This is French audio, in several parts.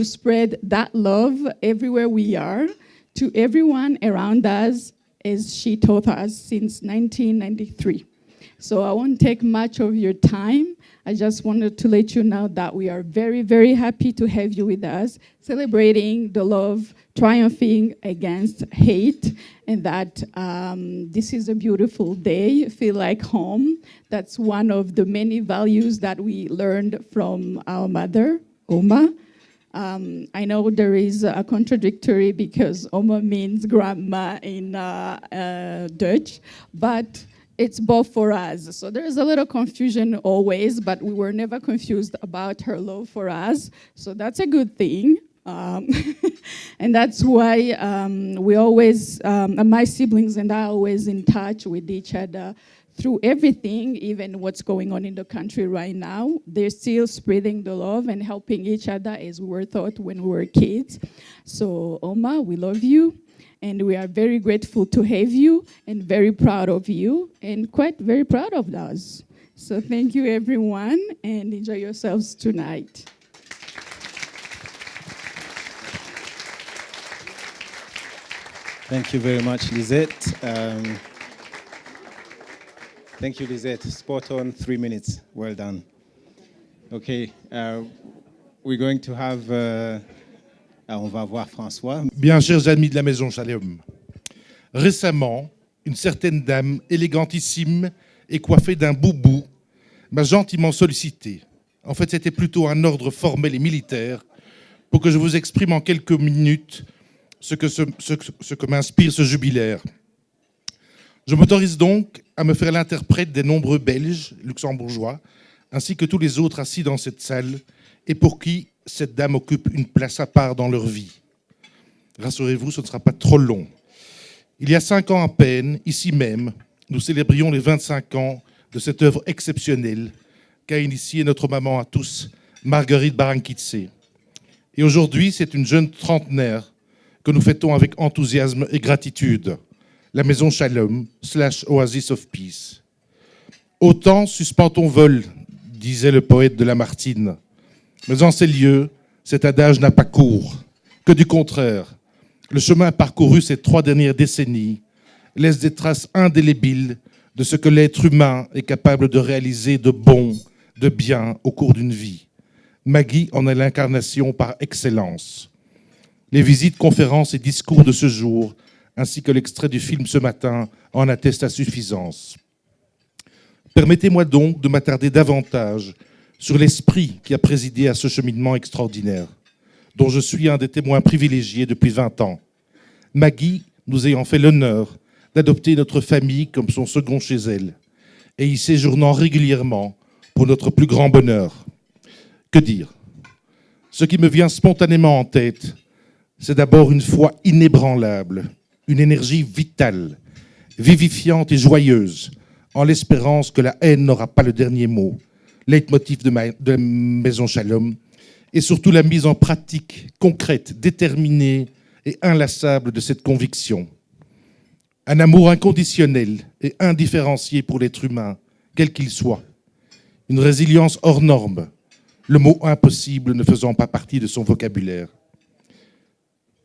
to spread that love everywhere we are, to everyone around us, as she taught us since 1993. So I won't take much of your time. I just wanted to let you know that we are very, very happy to have you with us, celebrating the love, triumphing against hate, and that this is a beautiful day. Feel like home. That's one of the many values that we learned from our mother, Oma. I know there is a contradictory because Oma means grandma in Dutch, but it's both for us. So there's a little confusion always, but we were never confused about her love for us. So that's a good thing. And that's why we always, my siblings and I are always in touch with each other through everything, even what's going on in the country right now. They're still spreading the love and helping each other as we were taught when we were kids. So Oma, we love you. And we are very grateful to have you and very proud of you and quite very proud of us. So thank you, everyone, and enjoy yourselves tonight. Thank you very much, Lisette. Thank you, Lisette. Spot on, 3 minutes. Well done. Okay, we're going to have... on va voir François. Bien, chers amis de la Maison Shalom, récemment, une certaine dame élégantissime et coiffée d'un boubou m'a gentiment sollicité. En fait, c'était plutôt un ordre formel et militaire pour que je vous exprime en quelques minutes ce que m'inspire ce jubilaire. Je m'autorise donc à me faire l'interprète des nombreux Belges, luxembourgeois, ainsi que tous les autres assis dans cette salle et pour qui cette dame occupe une place à part dans leur vie. Rassurez-vous, ce ne sera pas trop long. Il y a 5 ans à peine, ici même, nous célébrions les 25 ans de cette œuvre exceptionnelle qu'a initiée notre maman à tous, Marguerite Barankitse. Et aujourd'hui, c'est une jeune trentenaire que nous fêtons avec enthousiasme et gratitude, la Maison Shalom / Oasis of Peace. Autant suspend ton vol, disait le poète de Lamartine. Mais en ces lieux, cet adage n'a pas cours, que du contraire. Le chemin parcouru ces 3 dernières décennies laisse des traces indélébiles de ce que l'être humain est capable de réaliser de bon, de bien au cours d'une vie. Maggie en est l'incarnation par excellence. Les visites, conférences et discours de ce jour, ainsi que l'extrait du film ce matin, en attestent à suffisance. Permettez-moi donc de m'attarder davantage sur l'esprit qui a présidé à ce cheminement extraordinaire, dont je suis un des témoins privilégiés depuis 20 ans. Maggie nous ayant fait l'honneur d'adopter notre famille comme son second chez elle, et y séjournant régulièrement pour notre plus grand bonheur. Que dire? Ce qui me vient spontanément en tête, c'est d'abord une foi inébranlable, une énergie vitale, vivifiante et joyeuse, en l'espérance que la haine n'aura pas le dernier mot, leitmotiv de Maison Shalom, et surtout la mise en pratique concrète, déterminée et inlassable de cette conviction. Un amour inconditionnel et indifférencié pour l'être humain, quel qu'il soit. Une résilience hors norme, le mot impossible ne faisant pas partie de son vocabulaire.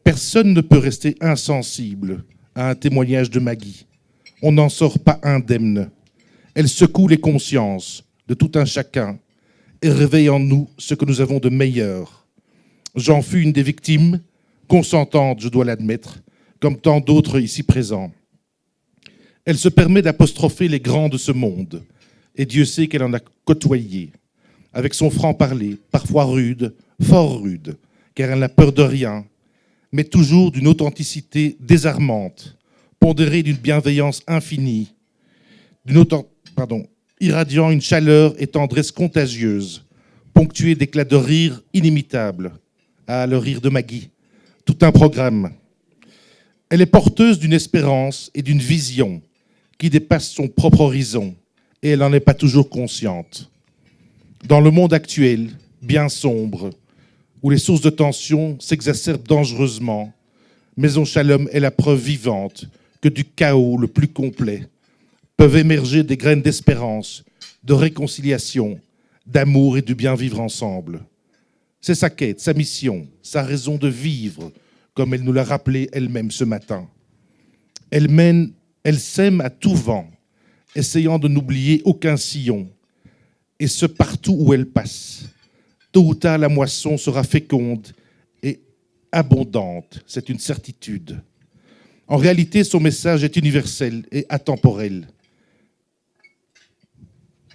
Personne ne peut rester insensible à un témoignage de Maggie. On n'en sort pas indemne. Elle secoue les consciences de tout un chacun et réveille en nous ce que nous avons de meilleur. J'en fus une des victimes, consentante, je dois l'admettre, comme tant d'autres ici présents. Elle se permet d'apostropher les grands de ce monde, et Dieu sait qu'elle en a côtoyé, avec son franc-parler, parfois rude, fort rude, car elle n'a peur de rien, mais toujours d'une authenticité désarmante, pondérée d'une bienveillance infinie, irradiant une chaleur et tendresse contagieuse, ponctuée d'éclats de rire inimitables. Ah, le rire de Maggie, tout un programme. Elle est porteuse d'une espérance et d'une vision qui dépasse son propre horizon, et elle n'en est pas toujours consciente. Dans le monde actuel, bien sombre, où les sources de tension s'exacerbent dangereusement, Maison Shalom est la preuve vivante que du chaos le plus complet peuvent émerger des graines d'espérance, de réconciliation, d'amour et du bien vivre ensemble. C'est sa quête, sa mission, sa raison de vivre, comme elle nous l'a rappelé elle-même ce matin. Elle sème à tout vent, essayant de n'oublier aucun sillon, et ce partout où elle passe. Tôt ou tard, la moisson sera féconde et abondante, c'est une certitude. En réalité, son message est universel et atemporel.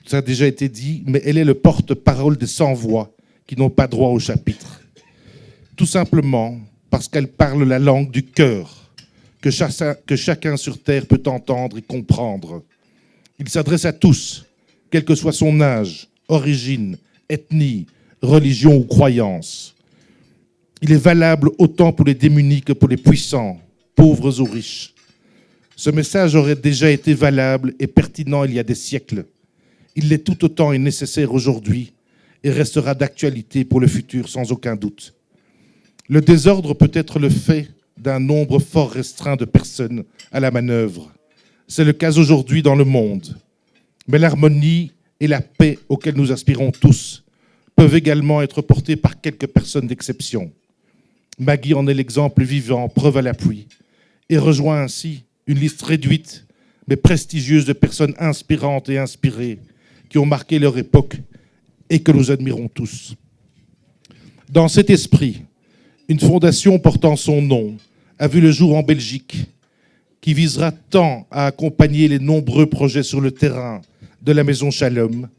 Ça a déjà été dit, mais elle est le porte-parole des sans-voix qui n'ont pas droit au chapitre. Tout simplement parce qu'elle parle la langue du cœur, que chacun sur Terre peut entendre et comprendre. Il s'adresse à tous, quel que soit son âge, origine, ethnie, religion ou croyance. Il est valable autant pour les démunis que pour les puissants, pauvres ou riches. Ce message aurait déjà été valable et pertinent il y a des siècles. Il l'est tout autant et nécessaire aujourd'hui et restera d'actualité pour le futur sans aucun doute. Le désordre peut être le fait d'un nombre fort restreint de personnes à la manœuvre. C'est le cas aujourd'hui dans le monde. Mais l'harmonie et la paix auxquelles nous aspirons tous peuvent également être portées par quelques personnes d'exception. Maggie en est l'exemple vivant, preuve à l'appui, et rejoint ainsi une liste réduite mais prestigieuse de personnes inspirantes et inspirées qui ont marqué leur époque et que nous admirons tous. Dans cet esprit, une fondation portant son nom a vu le jour en Belgique, qui visera tant à accompagner les nombreux projets sur le terrain de la Maison Shalom,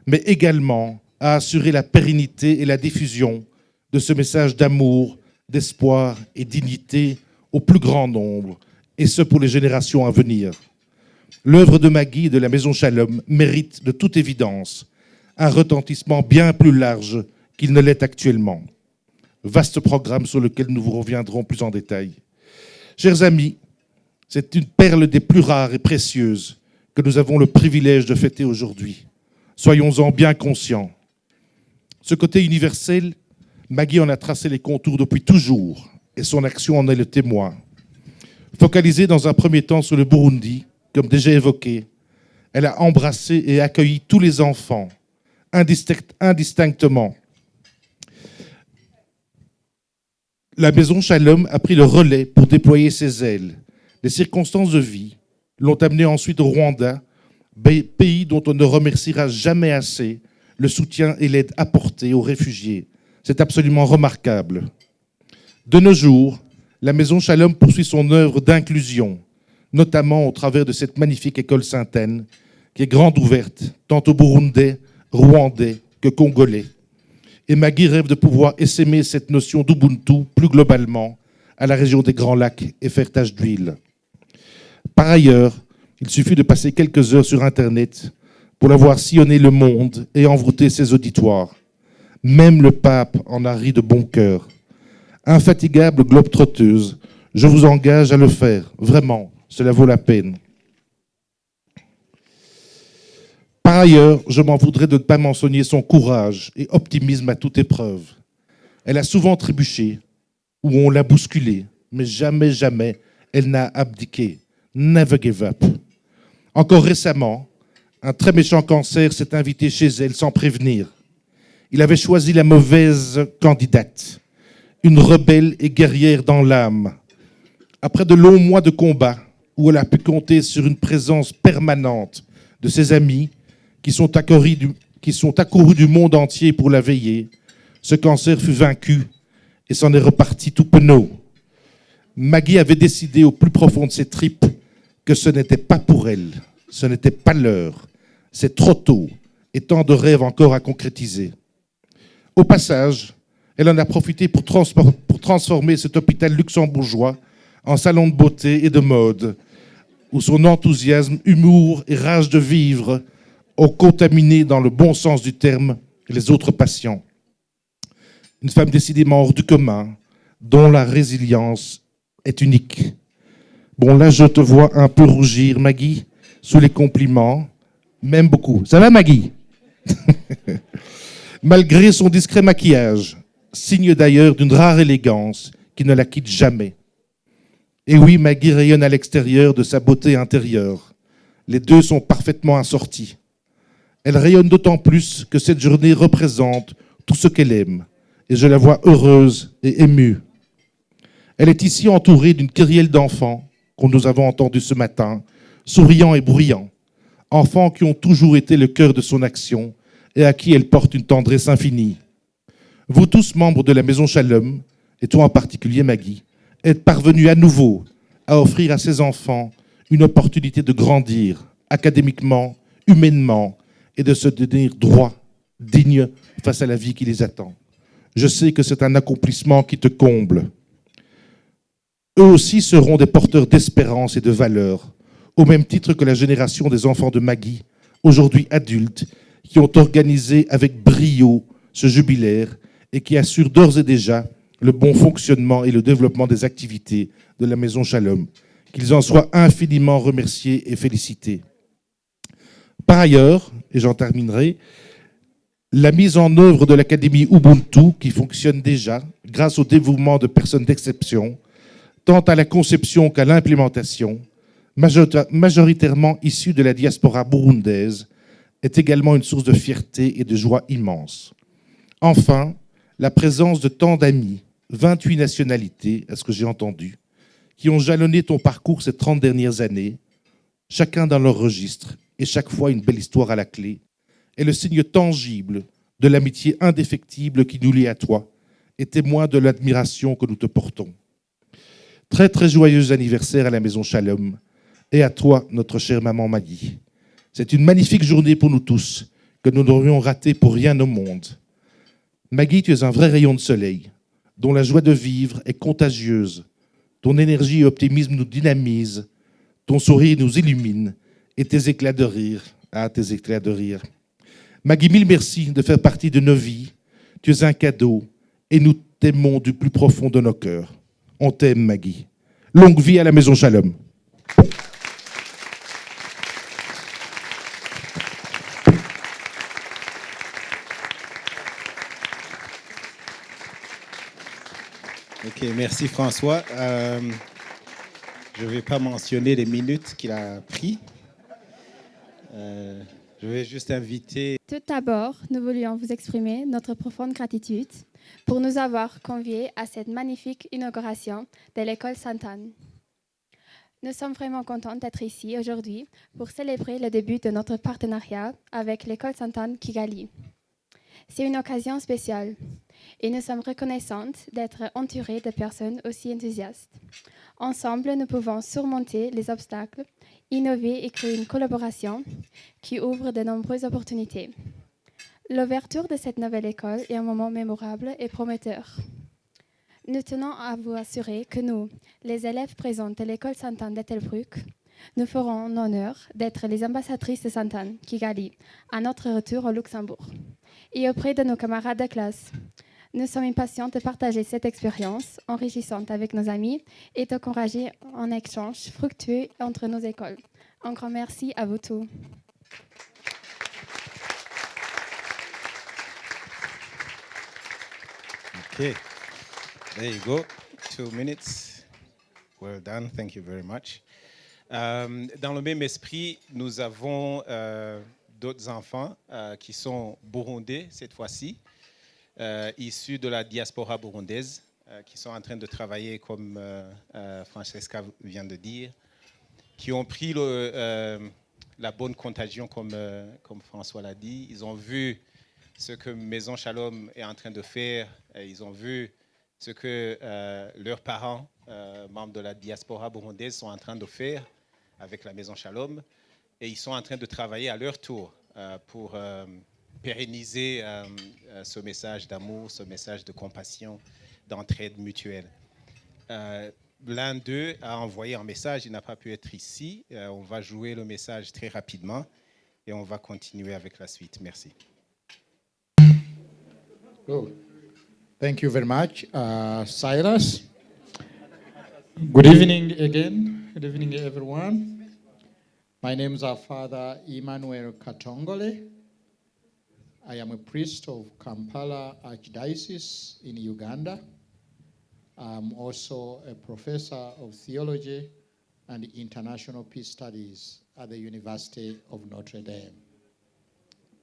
mais également à assurer la pérennité et la diffusion de ce message d'amour, d'espoir et dignité au plus grand nombre, et ce pour les générations à venir. L'œuvre de Maggie et de la Maison Shalom mérite de toute évidence un retentissement bien plus large qu'il ne l'est actuellement. Vaste programme sur lequel nous vous reviendrons plus en détail. Chers amis, c'est une perle des plus rares et précieuses que nous avons le privilège de fêter aujourd'hui. Soyons-en bien conscients. Ce côté universel, Maggie en a tracé les contours depuis toujours et son action en est le témoin. Focalisée dans un premier temps sur le Burundi, comme déjà évoqué, elle a embrassé et accueilli tous les enfants, indistinctement. La Maison Shalom a pris le relais pour déployer ses ailes. Les circonstances de vie l'ont amené ensuite au Rwanda, pays dont on ne remerciera jamais assez le soutien et l'aide apportés aux réfugiés. C'est absolument remarquable. De nos jours, la Maison Shalom poursuit son œuvre d'inclusion, notamment au travers de cette magnifique école Sainte-Anne, qui est grande ouverte, tant aux Burundais, Rwandais que Congolais. Et Maggie rêve de pouvoir essaimer cette notion d'Ubuntu plus globalement à la région des Grands Lacs et faire tache d'huile. Par ailleurs, il suffit de passer quelques heures sur Internet pour la voir sillonner le monde et envoûter ses auditoires. Même le pape en a ri de bon cœur. Infatigable globe-trotteuse, je vous engage à le faire. Vraiment, cela vaut la peine. Par ailleurs, je m'en voudrais de ne pas mentionner son courage et optimisme à toute épreuve. Elle a souvent trébuché, ou on l'a bousculée, mais jamais, jamais, elle n'a abdiqué. Never give up. Encore récemment, un très méchant cancer s'est invité chez elle sans prévenir. Il avait choisi la mauvaise candidate, une rebelle et guerrière dans l'âme. Après de longs mois de combat, où elle a pu compter sur une présence permanente de ses amis qui sont accourus du monde entier pour la veiller, ce cancer fut vaincu et s'en est reparti tout penaud. Maggie avait décidé au plus profond de ses tripes que ce n'était pas pour elle, ce n'était pas l'heure, c'est trop tôt et tant de rêves encore à concrétiser. Au passage, elle en a profité pour transformer cet hôpital luxembourgeois en salon de beauté et de mode, où son enthousiasme, humour et rage de vivre ont contaminé dans le bon sens du terme les autres patients. Une femme décidément hors du commun, dont la résilience est unique. Bon, là, je te vois un peu rougir, Maggie, sous les compliments. Même beaucoup. Ça va, Maggie? Malgré son discret maquillage, signe d'ailleurs d'une rare élégance qui ne la quitte jamais. Et oui, Maggie rayonne à l'extérieur de sa beauté intérieure. Les deux sont parfaitement assortis. Elle rayonne d'autant plus que cette journée représente tout ce qu'elle aime et je la vois heureuse et émue. Elle est ici entourée d'une kyrielle d'enfants que nous avons entendus ce matin, souriants et bruyants, enfants qui ont toujours été le cœur de son action et à qui elle porte une tendresse infinie. Vous tous, membres de la Maison Shalom, et toi en particulier Maggie, êtes parvenus à nouveau à offrir à ces enfants une opportunité de grandir académiquement, humainement, et de se tenir droit, digne face à la vie qui les attend. Je sais que c'est un accomplissement qui te comble. Eux aussi seront des porteurs d'espérance et de valeurs, au même titre que la génération des enfants de Maggie, aujourd'hui adultes, qui ont organisé avec brio ce jubilaire et qui assurent d'ores et déjà le bon fonctionnement et le développement des activités de la Maison Shalom. Qu'ils en soient infiniment remerciés et félicités. Par ailleurs, et j'en terminerai, la mise en œuvre de l'Académie Ubuntu, qui fonctionne déjà grâce au dévouement de personnes d'exception, tant à la conception qu'à l'implémentation, majoritairement issues de la diaspora burundaise, est également une source de fierté et de joie immense. Enfin, la présence de tant d'amis, 28 nationalités, à ce que j'ai entendu, qui ont jalonné ton parcours ces 30 dernières années, chacun dans leur registre et chaque fois une belle histoire à la clé, est le signe tangible de l'amitié indéfectible qui nous lie à toi et témoin de l'admiration que nous te portons. Très très joyeux anniversaire à la Maison Shalom et à toi, notre chère maman Maggie. C'est une magnifique journée pour nous tous que nous n'aurions raté pour rien au monde. Maggie, tu es un vrai rayon de soleil dont la joie de vivre est contagieuse. Ton énergie et optimisme nous dynamisent, ton sourire nous illumine et tes éclats de rire, tes éclats de rire. Maggie, mille merci de faire partie de nos vies. Tu es un cadeau et nous t'aimons du plus profond de nos cœurs. On t'aime, Maggie. Longue vie à la Maison Shalom. Ok, merci François. Je ne vais pas mentionner les minutes qu'il a pris. Je vais juste inviter... Tout d'abord, nous voulions vous exprimer notre profonde gratitude pour nous avoir conviés à cette magnifique inauguration de l'école Sainte-Anne. Nous sommes vraiment contents d'être ici aujourd'hui pour célébrer le début de notre partenariat avec l'école Sainte-Anne Kigali. C'est une occasion spéciale et nous sommes reconnaissantes d'être entourées de personnes aussi enthousiastes. Ensemble, nous pouvons surmonter les obstacles, innover et créer une collaboration qui ouvre de nombreuses opportunités. L'ouverture de cette nouvelle école est un moment mémorable et prometteur. Nous tenons à vous assurer que nous, les élèves présents de l'école Sainte-Anne de Telbruck, nous ferons l'honneur d'être les ambassadrices de Sainte-Anne, Kigali, à notre retour au Luxembourg. Et auprès de nos camarades de classe, nous sommes impatients de partager cette expérience enrichissante avec nos amis et d'encourager un échange fructueux entre nos écoles. Un grand merci à vous tous. Okay, there you go. 2 minutes. Well done. Thank you very much. Dans le même esprit, nous avons d'autres enfants qui sont burundais cette fois-ci, issus de la diaspora burundaise, qui sont en train de travailler, comme Francesca vient de dire, qui ont pris la bonne contagion, comme François l'a dit. Ils ont vu ce que Maison Shalom est en train de faire. Ils ont vu ce que leurs parents, membres de la diaspora burundaise, sont en train de faire avec la Maison Shalom. Et ils sont en train de travailler à leur tour pour pérenniser ce message d'amour, ce message de compassion, d'entraide mutuelle. L'un d'eux a envoyé un message, il n'a pas pu être ici. On va jouer le message très rapidement et on va continuer avec la suite. Merci. Cool. Thank you very much, Cyrus. Good evening again. Good evening, everyone. My name is our Father Emmanuel Katongole. I am a priest of Kampala Archdiocese in Uganda. I'm also a professor of theology and international peace studies at the University of Notre Dame.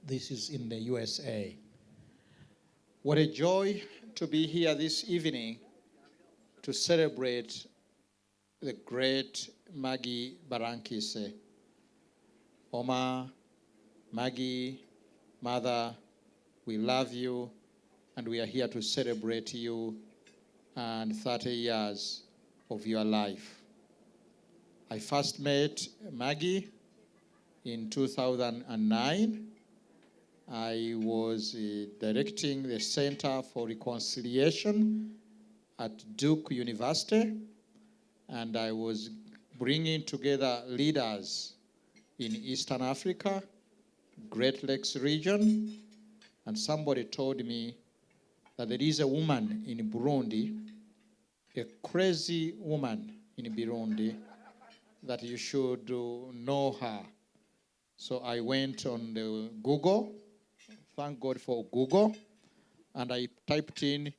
This is in the USA. What a joy to be here this evening to celebrate the great Maggie Barankise. Oma, Maggie, Mother, we love you, and we are here to celebrate you and 30 years of your life. I first met Maggie in 2009. I was directing the Center for Reconciliation at Duke University, and I was bringing together leaders in Eastern Africa, Great Lakes region, and somebody told me that there is a woman in Burundi, a crazy woman in Burundi, that you should know her. So I went on the Google, thank God for Google, and I typed in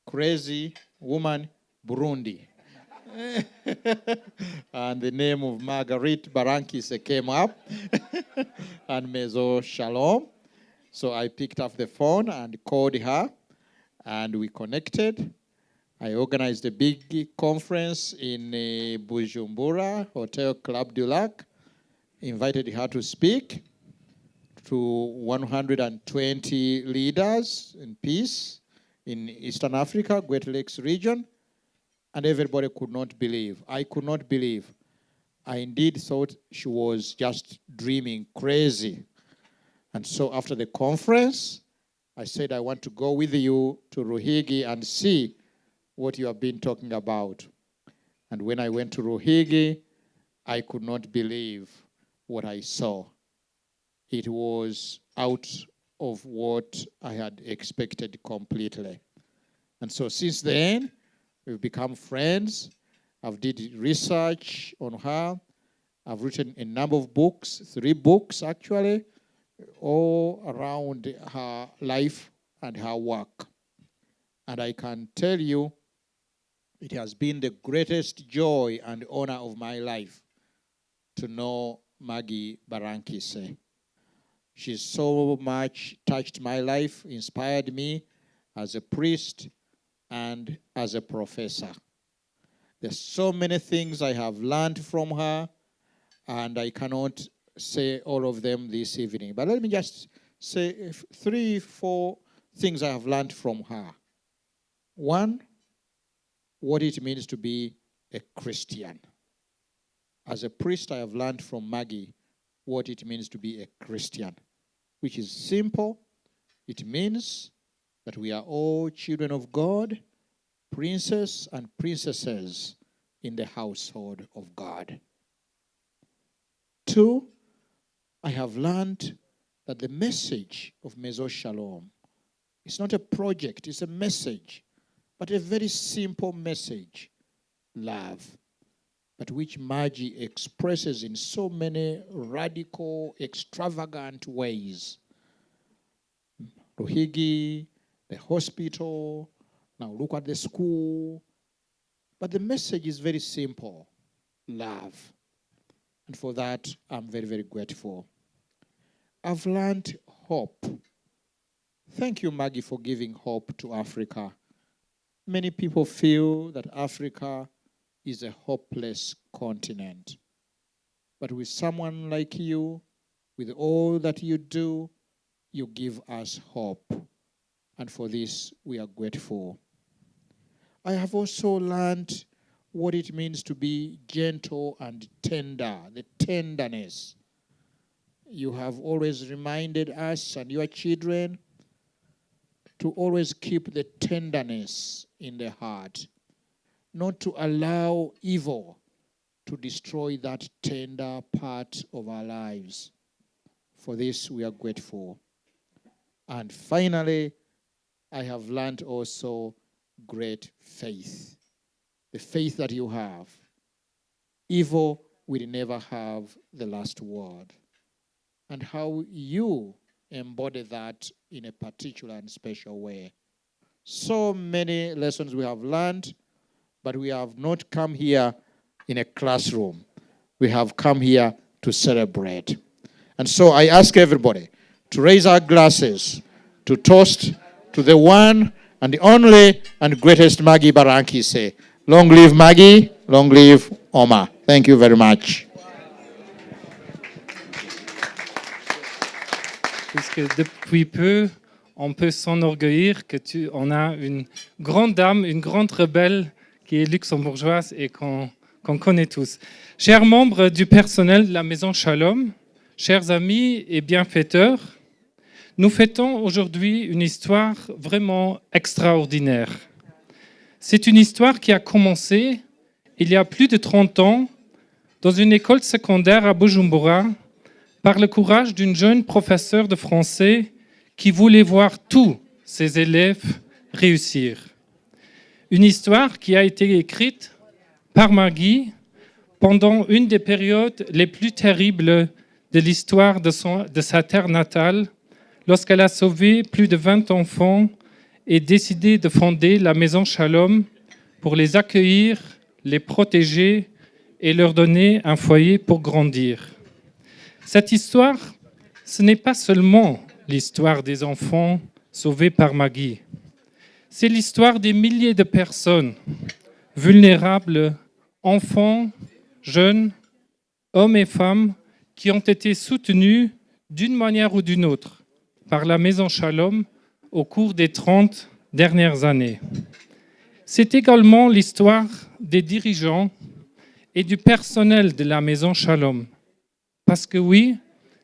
crazy woman Burundi. And the name of Marguerite Barankise came up, and Mezo Shalom. So I picked up the phone and called her, and we connected. I organized a big conference in Bujumbura, Hotel Club du Lac, invited her to speak to 120 leaders in peace in Eastern Africa, Great Lakes region, and everybody could not believe. I could not believe. I indeed thought she was just dreaming, crazy. And so after the conference, I said, I want to go with you to Ruhigi and see what you have been talking about. And when I went to Ruhigi, I could not believe what I saw. It was out of what I had expected completely. And so since then, we've become friends. I've did research on her. I've written a number of books, 3 books actually, all around her life and her work. And I can tell you, it has been the greatest joy and honor of my life to know Maggie Barankise. She's so much touched my life, inspired me as a priest and as a professor. There's so many things I have learned from her, and I cannot say all of them this evening. But let me just say 3, 4 things I have learned from her. 1, what it means to be a Christian. As a priest, I have learned from Maggie what it means to be a Christian, which is simple. It means that we are all children of God, princes and princesses in the household of God. 2, I have learned that the message of Mezo Shalom is not a project, it's a message, but a very simple message, love, but which Maggie expresses in so many radical, extravagant ways. Ruhigi, the hospital, now look at the school. But the message is very simple, love. And for that, I'm very, very grateful. I've learned hope. Thank you, Maggie, for giving hope to Africa. Many people feel that Africa is a hopeless continent. But with someone like you, with all that you do, you give us hope. And for this, we are grateful. I have also learned what it means to be gentle and tender, the tenderness. You have always reminded us and your children to always keep the tenderness in the heart, not to allow evil to destroy that tender part of our lives. For this, we are grateful. And finally, I have learned also great faith. The faith that you have. Evil will never have the last word. And how you embody that in a particular and special way. So many lessons we have learned, but we have not come here in a classroom. We have come here to celebrate. And so I ask everybody to raise our glasses, to toast to the one and the only and greatest Maggie Barankise. Long live Maggie, long live Oma. Thank you very much. Puisque depuis peu, on peut s'enorgueillir on a une grande dame, une grande rebelle qui est luxembourgeoise et qu'on connaît tous. Chers membres du personnel de la Maison Shalom, chers amis et bienfaiteurs, nous fêtons aujourd'hui une histoire vraiment extraordinaire. C'est une histoire qui a commencé il y a plus de 30 ans dans une école secondaire à Bujumbura par le courage d'une jeune professeure de français qui voulait voir tous ses élèves réussir. Une histoire qui a été écrite par Maggie pendant une des périodes les plus terribles de l'histoire de sa terre natale, lorsqu'elle a sauvé plus de 20 enfants et décidé de fonder la Maison Shalom pour les accueillir, les protéger et leur donner un foyer pour grandir. Cette histoire, ce n'est pas seulement l'histoire des enfants sauvés par Maggie. C'est l'histoire des milliers de personnes vulnérables, enfants, jeunes, hommes et femmes, qui ont été soutenus d'une manière ou d'une autre par la Maison Shalom au cours des 30 dernières années. C'est également l'histoire des dirigeants et du personnel de la Maison Shalom. Parce que oui,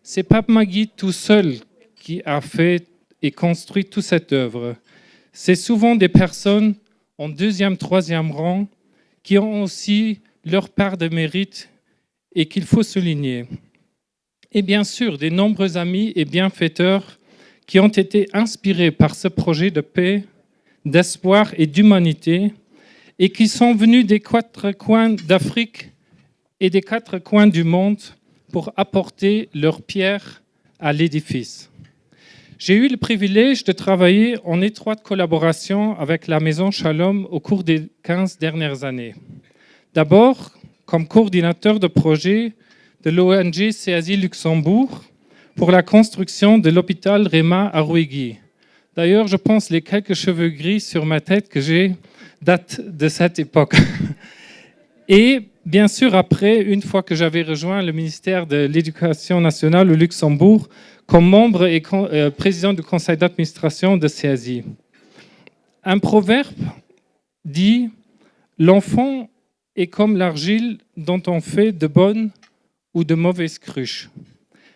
c'est pas Maggie tout seul qui a fait et construit toute cette œuvre. C'est souvent des personnes en deuxième, troisième rang qui ont aussi leur part de mérite et qu'il faut souligner. Et bien sûr, des nombreux amis et bienfaiteurs qui ont été inspirés par ce projet de paix, d'espoir et d'humanité et qui sont venus des 4 coins d'Afrique et des 4 coins du monde pour apporter leur pierre à l'édifice. J'ai eu le privilège de travailler en étroite collaboration avec la Maison Shalom au cours des 15 dernières années. D'abord, comme coordinateur de projet de l'ONG CASI Luxembourg pour la construction de l'hôpital Réma à Ruigi. D'ailleurs, je pense que les quelques cheveux gris sur ma tête que j'ai datent de cette époque. Et bien sûr, après, une fois que j'avais rejoint le ministère de l'Éducation nationale au Luxembourg, comme membre et président du conseil d'administration de CASI. Un proverbe dit « L'enfant est comme l'argile dont on fait de bonnes ou de mauvaises cruches ».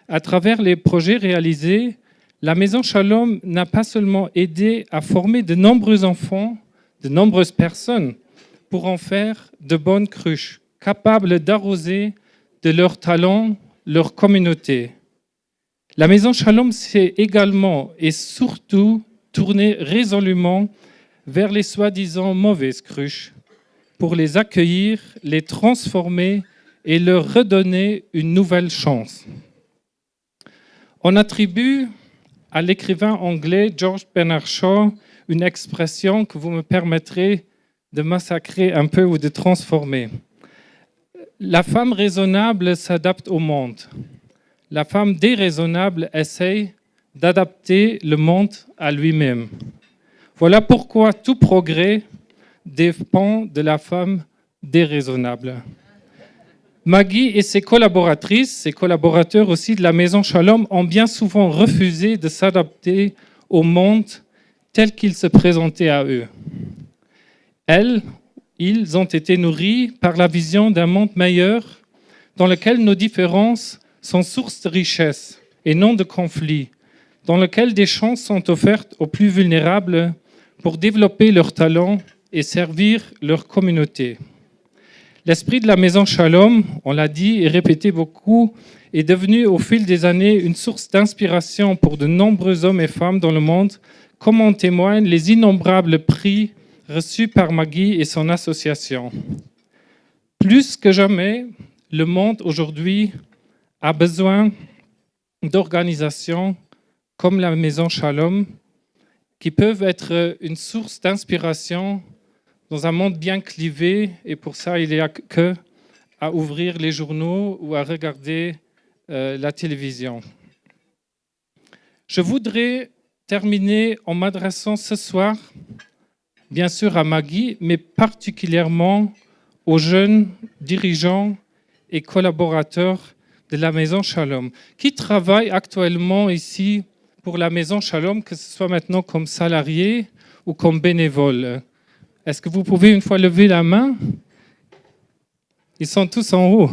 À travers les projets réalisés, la Maison Shalom n'a pas seulement aidé à former de nombreux enfants, de nombreuses personnes, pour en faire de bonnes cruches, capables d'arroser de leur talent leur communauté. La Maison Shalom s'est également et surtout tournée résolument vers les soi-disant mauvaises cruches pour les accueillir, les transformer et leur redonner une nouvelle chance. On attribue à l'écrivain anglais George Bernard Shaw une expression que vous me permettrez de massacrer un peu ou de transformer. La femme raisonnable s'adapte au monde. La femme déraisonnable essaye d'adapter le monde à lui-même. Voilà pourquoi tout progrès dépend de la femme déraisonnable. Maggie et ses collaboratrices, ses collaborateurs aussi de la Maison Shalom ont bien souvent refusé de s'adapter au monde tel qu'il se présentait à eux. Ils ont été nourris par la vision d'un monde meilleur dans lequel nos différences sont source de richesse et non de conflits, dans lequel des chances sont offertes aux plus vulnérables pour développer leurs talents et servir leur communauté. L'esprit de la Maison Shalom, on l'a dit et répété beaucoup, est devenu au fil des années une source d'inspiration pour de nombreux hommes et femmes dans le monde, comme en témoignent les innombrables prix reçus par Maggie et son association. Plus que jamais, le monde aujourd'hui a besoin d'organisations comme la Maison Shalom qui peuvent être une source d'inspiration dans un monde bien clivé, et pour ça, il n'y a qu'à ouvrir les journaux ou à regarder la télévision. Je voudrais terminer en m'adressant ce soir, bien sûr à Maggie, mais particulièrement aux jeunes dirigeants et collaborateurs de la Maison Shalom, qui travaillent actuellement ici pour la Maison Shalom, que ce soit maintenant comme salariés ou comme bénévoles. Est-ce que vous pouvez une fois lever la main? Ils sont tous en haut.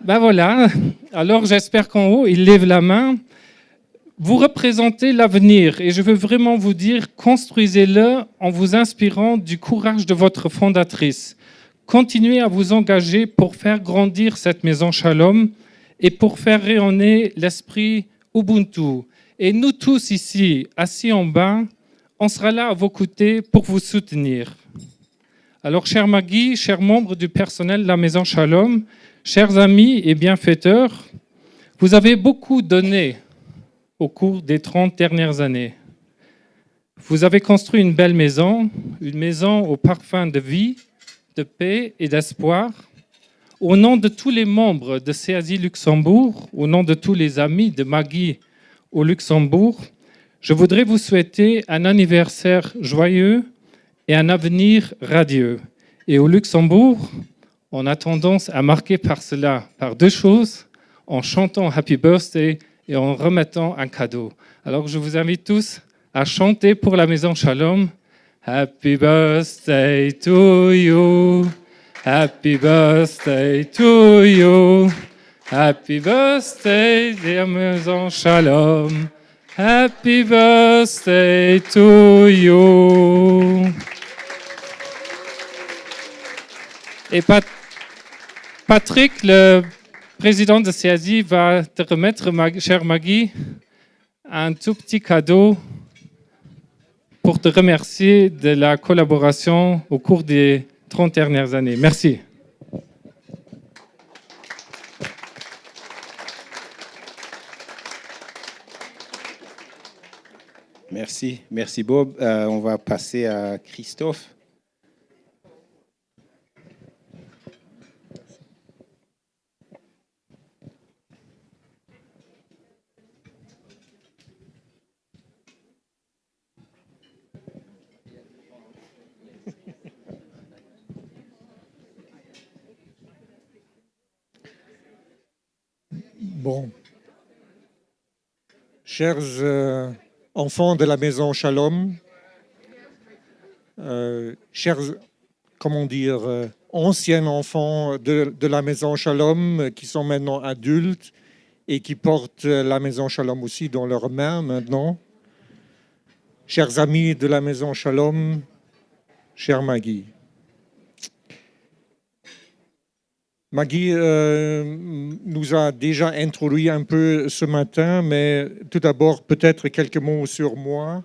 Ben voilà, alors j'espère qu'en haut, ils lèvent la main. Vous représentez l'avenir et je veux vraiment vous dire, construisez-le en vous inspirant du courage de votre fondatrice. Continuez à vous engager pour faire grandir cette maison Shalom et pour faire rayonner l'esprit Ubuntu. Et nous tous ici, assis en bas, on sera là à vos côtés pour vous soutenir. Alors, chère Maggie, chers membres du personnel de la maison Shalom, chers amis et bienfaiteurs, vous avez beaucoup donné au cours des 30 dernières années. Vous avez construit une belle maison, une maison au parfum de vie, de paix et d'espoir. Au nom de tous les membres de CASI Luxembourg, au nom de tous les amis de Maggie au Luxembourg, je voudrais vous souhaiter un anniversaire joyeux et un avenir radieux. Et au Luxembourg, on a tendance à marquer par cela, par deux choses, en chantant Happy Birthday et en remettant un cadeau. Alors je vous invite tous à chanter pour la Maison Shalom. Happy birthday to you. Happy birthday to you. Happy birthday, dear Maison Shalom. Happy birthday to you. Et Patrick, le président de CASI, va te remettre, chère Maggie, un tout petit cadeau pour te remercier de la collaboration au cours des 30 dernières années. Merci. Merci Bob. On va passer à Christophe. Bon. Chers enfants de la Maison Shalom, chers, anciens enfants de la Maison Shalom qui sont maintenant adultes et qui portent la Maison Shalom aussi dans leurs mains maintenant. Chers amis de la Maison Shalom, chère Maggie. Maggie nous a déjà introduit un peu ce matin, mais tout d'abord peut-être quelques mots sur moi,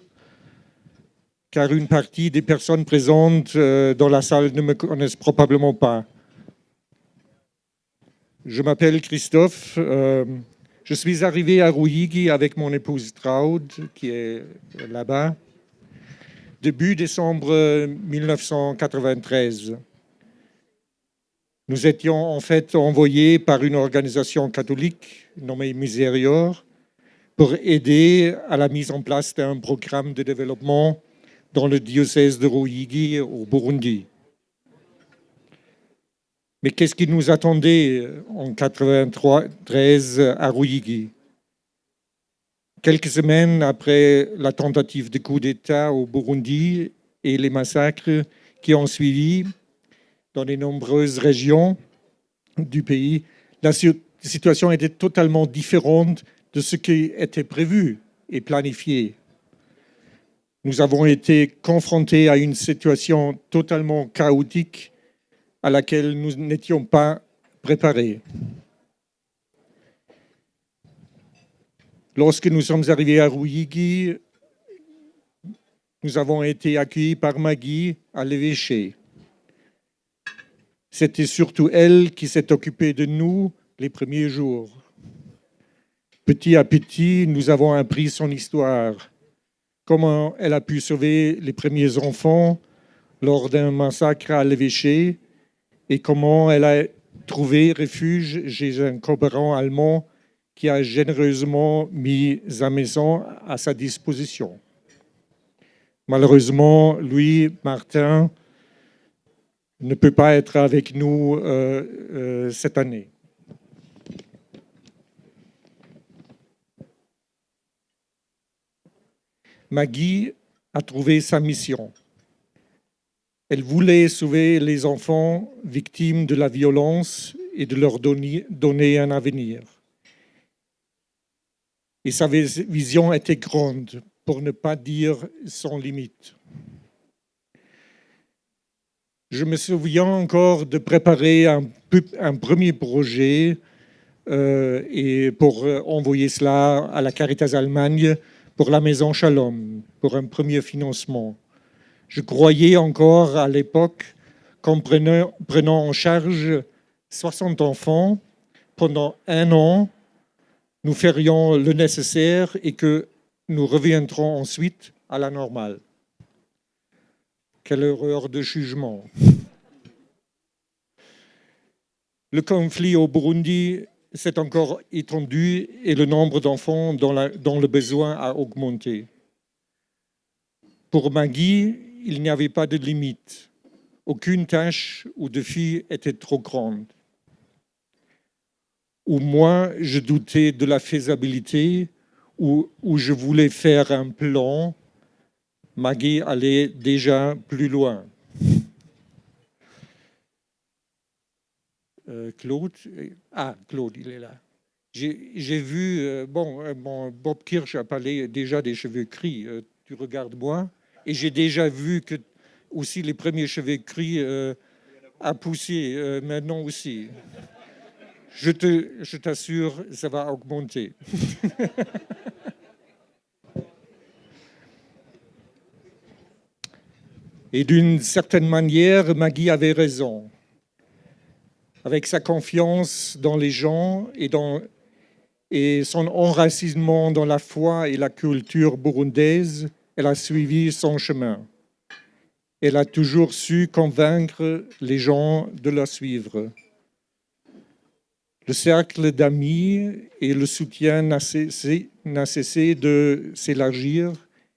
car une partie des personnes présentes dans la salle ne me connaissent probablement pas. Je m'appelle Christophe, je suis arrivé à Ruhigi avec mon épouse Traud, qui est là-bas, début décembre 1993. Nous étions en fait envoyés par une organisation catholique nommée Misérior pour aider à la mise en place d'un programme de développement dans le diocèse de Ruhigi au Burundi. Mais qu'est-ce qui nous attendait en 1993 à Ruhigi? Quelques semaines après la tentative de coup d'État au Burundi et les massacres qui ont suivi, dans les nombreuses régions du pays, la situation était totalement différente de ce qui était prévu et planifié. Nous avons été confrontés à une situation totalement chaotique à laquelle nous n'étions pas préparés. Lorsque nous sommes arrivés à Ruhigi, nous avons été accueillis par Maggie à l'évêché. C'était surtout elle qui s'est occupée de nous les premiers jours. Petit à petit, nous avons appris son histoire, comment elle a pu sauver les premiers enfants lors d'un massacre à l'évêché et comment elle a trouvé refuge chez un coopérant allemand qui a généreusement mis sa maison à sa disposition. Malheureusement, lui, Martin, ne peut pas être avec nous cette année. Maggie a trouvé sa mission. Elle voulait sauver les enfants victimes de la violence et de leur donner un avenir. Et sa vision était grande, pour ne pas dire sans limite. Je me souviens encore de préparer un premier projet et pour envoyer cela à la Caritas Allemagne pour la Maison Shalom, pour un premier financement. Je croyais encore à l'époque qu'en prenant en charge 60 enfants pendant 1 an, nous ferions le nécessaire et que nous reviendrons ensuite à la normale. Quelle erreur de jugement. Le conflit au Burundi s'est encore étendu et le nombre d'enfants dont le besoin a augmenté. Pour Maggie, il n'y avait pas de limite. Aucune tâche ou défi était trop grande. Ou moi, je doutais de la faisabilité, ou je voulais faire un plan, Maggie allait déjà plus loin. Claude, il est là. J'ai vu, Bob Kirsch a parlé déjà des cheveux gris. Tu regardes moi, et j'ai déjà vu que aussi les premiers cheveux gris a poussé maintenant aussi. Je t'assure, ça va augmenter. Et d'une certaine manière, Maggie avait raison. Avec sa confiance dans les gens et son enracinement dans la foi et la culture burundaise, elle a suivi son chemin. Elle a toujours su convaincre les gens de la suivre. Le cercle d'amis et le soutien n'a cessé de s'élargir,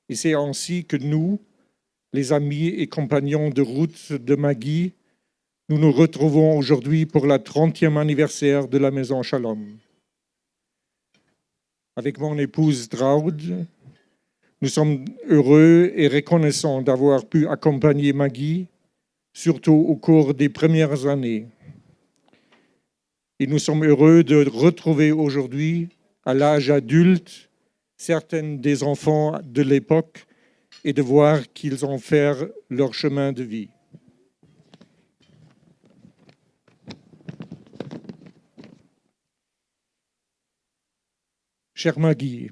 et c'est ainsi que nous, les amis et compagnons de route de Maggie, nous nous retrouvons aujourd'hui pour la 30e anniversaire de la Maison Shalom. Avec mon épouse Traud, nous sommes heureux et reconnaissants d'avoir pu accompagner Maggie, surtout au cours des premières années. Et nous sommes heureux de retrouver aujourd'hui, à l'âge adulte, certains des enfants de l'époque et de voir qu'ils ont fait leur chemin de vie. Cher Maggie,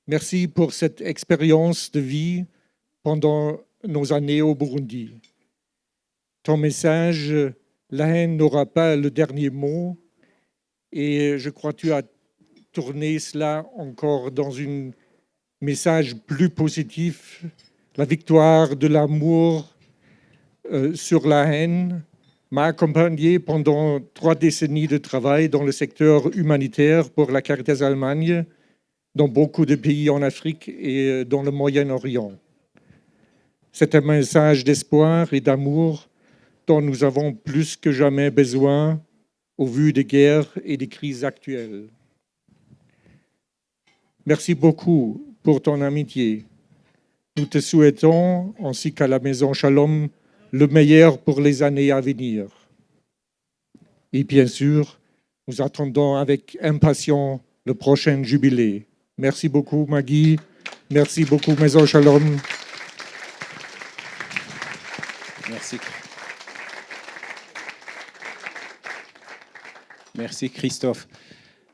merci pour cette expérience de vie pendant nos années au Burundi. Ton message, la haine n'aura pas le dernier mot, et je crois que tu as tourné cela encore dans un message plus positif, la victoire de l'amour sur la haine m'a accompagné pendant 3 décennies de travail dans le secteur humanitaire pour la Caritas Allemagne, dans beaucoup de pays en Afrique et dans le Moyen-Orient. C'est un message d'espoir et d'amour dont nous avons plus que jamais besoin au vu des guerres et des crises actuelles. Merci beaucoup pour ton amitié. Nous te souhaitons, ainsi qu'à la Maison Shalom, le meilleur pour les années à venir. Et bien sûr, nous attendons avec impatience le prochain jubilé. Merci beaucoup, Maggie. Merci beaucoup, Maison Shalom. Merci. Merci, Christophe.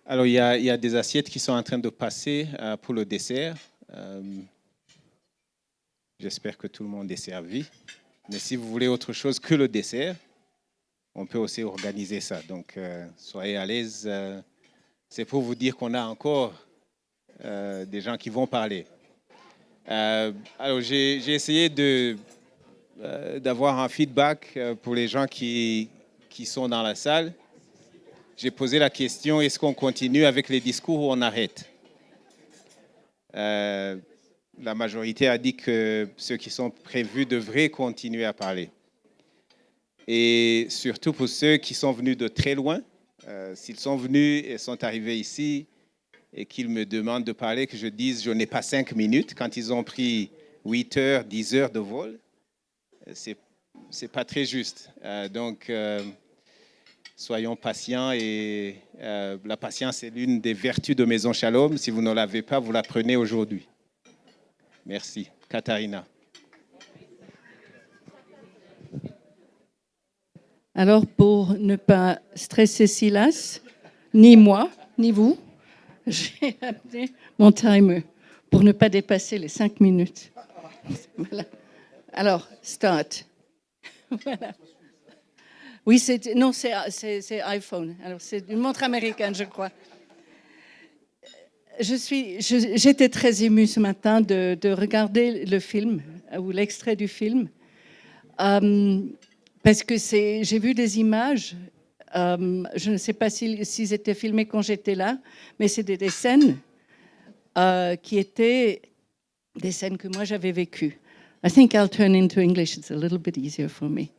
Alors, il y a des assiettes qui sont en train de passer pour le dessert. J'espère que tout le monde est servi. Mais si vous voulez autre chose que le dessert, on peut aussi organiser ça. Donc, soyez à l'aise. C'est pour vous dire qu'on a encore des gens qui vont parler. Alors, j'ai essayé d'avoir un feedback pour les gens qui sont dans la salle. j'ai posé la question, est-ce qu'on continue avec les discours ou on arrête? La majorité a dit que ceux qui sont prévus devraient continuer à parler. Et surtout pour ceux qui sont venus de très loin, s'ils sont venus et sont arrivés ici et qu'ils me demandent de parler, que je dise je n'ai pas 5 minutes, quand ils ont pris 8 heures, 10 heures de vol, c'est pas très juste. Donc, soyons patients et la patience est l'une des vertus de Maison Shalom. Si vous ne l'avez pas, vous la prenez aujourd'hui. Merci. Katharina. Alors, pour ne pas stresser Silas, ni moi, ni vous, j'ai amené mon timer pour ne pas dépasser les 5 minutes. Voilà. Alors, start. Voilà. Oui, c'est iPhone. Alors, c'est une montre américaine, je crois. J'étais très émue ce matin de regarder le film, ou l'extrait du film. Parce que j'ai vu des images, je ne sais pas s'ils étaient filmés quand j'étais là, mais c'était des scènes qui étaient des scènes que moi j'avais vécues. I think I'll turn into English, it's a little bit easier for me,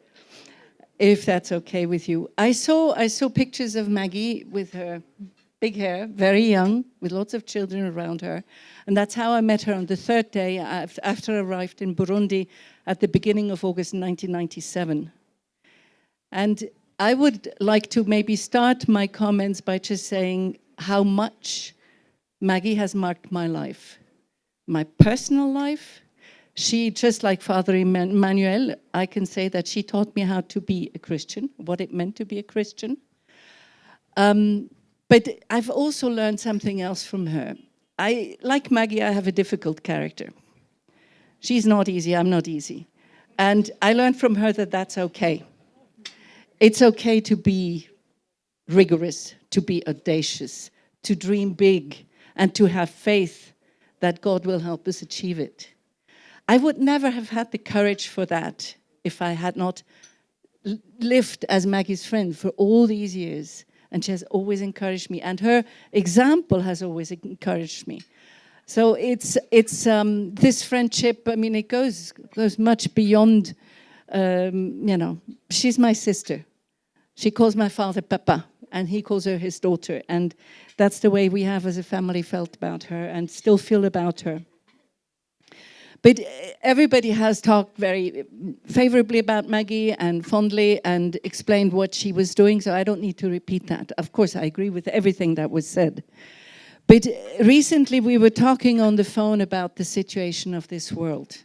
if that's okay with you. I saw pictures of Maggie with her big hair, very young, with lots of children around her. And that's how I met her on the third day after I arrived in Burundi at the beginning of August 1997. And I would like to maybe start my comments by just saying how much Maggie has marked my life, my personal life. She, just like Father Emmanuel, I can say that she taught me how to be a Christian, what it meant to be a Christian. But I've also learned something else from her. Like Maggie, I have a difficult character. She's not easy, I'm not easy. And I learned from her that that's okay. It's okay to be rigorous, to be audacious, to dream big, and to have faith that God will help us achieve it. I would never have had the courage for that if I had not lived as Maggie's friend for all these years. And she has always encouraged me. And her example has always encouraged me. So it's this friendship, I mean, it goes much beyond, she's my sister. She calls my father Papa, and he calls her his daughter. And that's the way we have as a family felt about her and still feel about her. But everybody has talked very favorably about Maggie and fondly and explained what she was doing, so I don't need to repeat that. Of course, I agree with everything that was said. But recently we were talking on the phone about the situation of this world.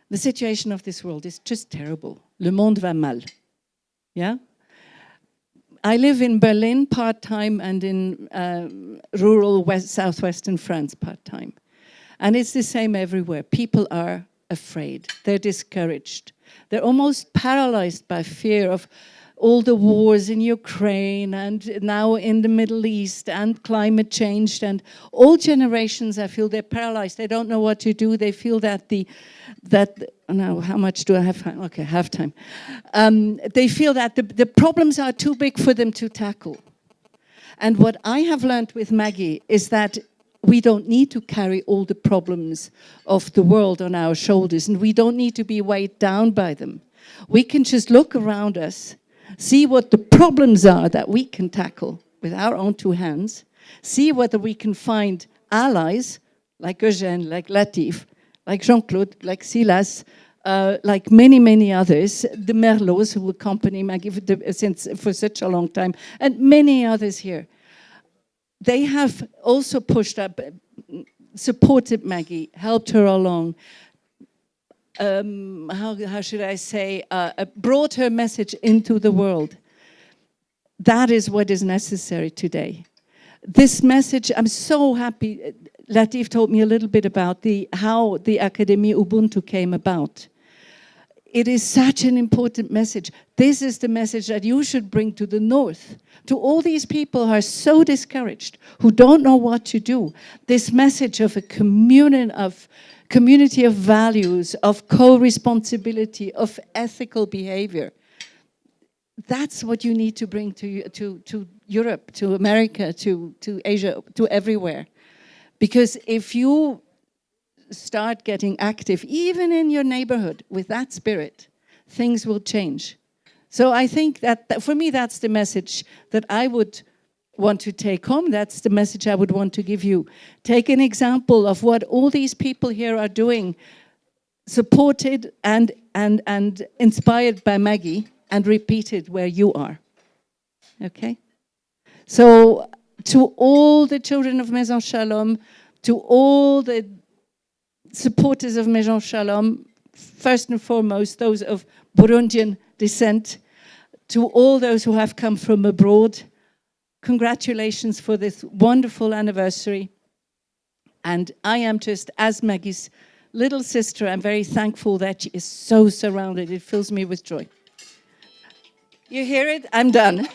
The situation of this world is just terrible. Le monde va mal. Yeah? I live in Berlin part-time and in rural southwestern France part-time. And it's the same everywhere. People are afraid. They're discouraged. They're almost paralyzed by fear of all the wars in Ukraine and now in the Middle East and climate change. And all generations, I feel, they're paralyzed. They don't know what to do. They feel that now, how much do I have? Okay, half time. They feel that the problems are too big for them to tackle. And what I have learned with Maggie is that we don't need to carry all the problems of the world on our shoulders, and we don't need to be weighed down by them. We can just look around us, see what the problems are that we can tackle with our own two hands, see whether we can find allies like Eugène, like Latif, like Jean-Claude, like Silas, like many, many others, the Merlots who accompany Maggie for such a long time, and many others here. They have also pushed up, supported Maggie, helped her along, how should I say, brought her message into the world. That is what is necessary today. This message, I'm so happy, Latif told me a little bit about how the Académie Ubuntu came about. It is such an important message. This is the message that you should bring to the North, to all these people who are so discouraged, who don't know what to do. This message of a community of values, of co-responsibility, of ethical behavior. That's what you need to bring to Europe, to America, to Asia, to everywhere. Because if you start getting active, even in your neighborhood, with that spirit, things will change. So I think that for me, that's the message that I would want to take home. That's the message I would want to give you. Take an example of what all these people here are doing, supported and inspired by Maggie, and repeated where you are. Okay? So to all the children of Maison Shalom, to all the supporters of Maison Shalom, first and foremost, those of Burundian descent, to all those who have come from abroad, congratulations for this wonderful anniversary. And I am just, as Maggie's little sister, I'm very thankful that she is so surrounded. It fills me with joy. You hear it? I'm done.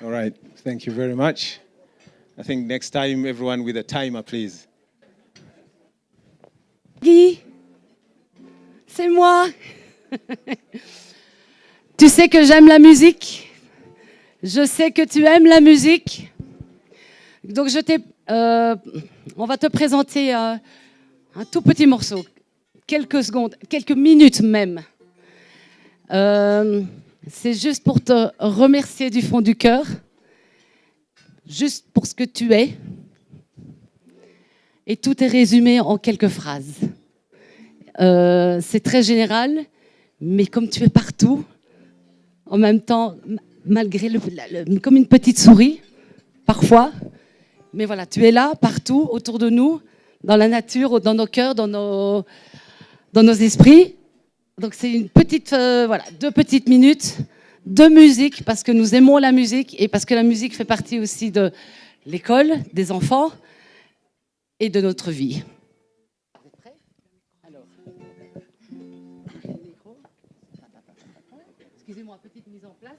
All right, thank you very much. I think next time, everyone with a timer, please. Guy, c'est moi. Tu sais que j'aime la musique. Je sais que tu aimes la musique. Donc on va te présenter un tout petit morceau, quelques secondes, quelques minutes même. C'est juste pour te remercier du fond du cœur, juste pour ce que tu es. Et tout est résumé en quelques phrases. C'est très général, mais comme tu es partout, en même temps, malgré comme une petite souris, parfois, mais voilà, tu es là, partout, autour de nous, dans la nature, dans nos cœurs, dans nos esprits. Donc c'est une petite, 2 petites minutes de musique, parce que nous aimons la musique et parce que la musique fait partie aussi de l'école, des enfants et de notre vie. Vous êtes prêts ? Alors, micro. Excusez-moi, petite mise en place.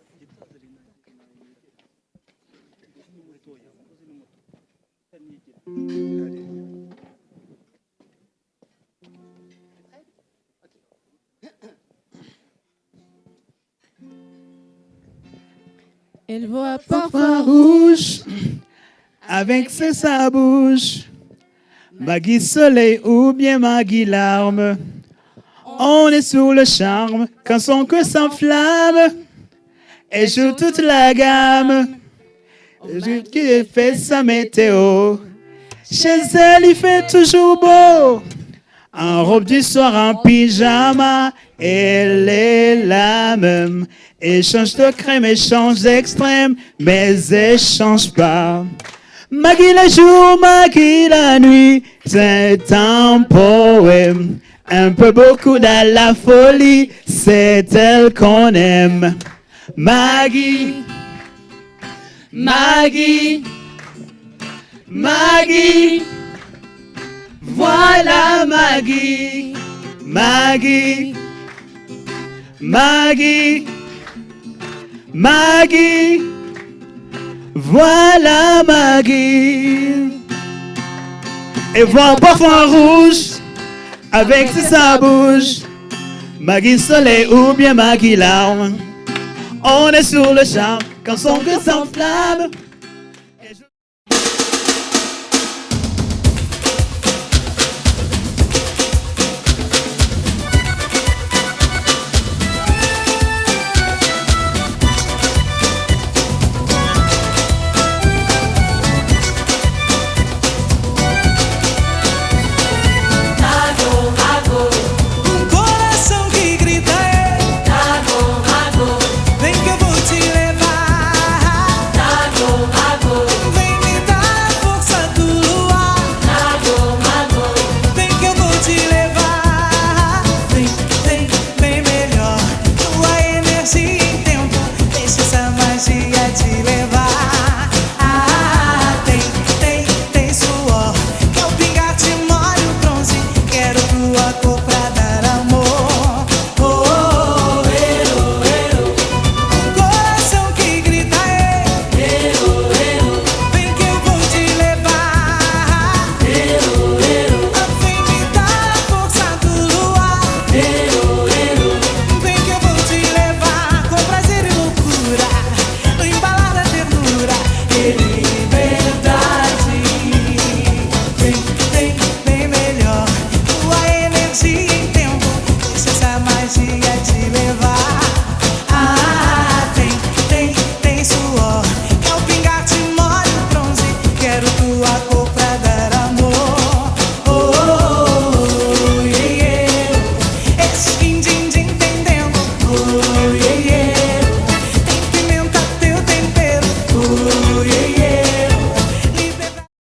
Elle voit parfois rouge avec sa bouche, Maggie soleil ou bien Maggie larme. On est sous le charme quand son cœur s'enflamme. Elle joue toute la gamme. Qui fait sa météo. Chez elle, il fait toujours beau. En robe du soir, en pyjama, elle est la même. Elle change de crème, elle change d'extrême, mais elle change pas. Maggie le jour, Maggie la nuit, c'est un poème. Un peu beaucoup dans la folie, c'est elle qu'on aime. Maggie, Maggie, Maggie, voilà Maggie, Maggie, Maggie, Maggie, voilà Maggie. Et voit parfois rouge avec sa bouche, Maggie soleil ou bien Maggie larme. On est sur le charme quand son cœur s'enflamme. Vem que eu vou te levar. sois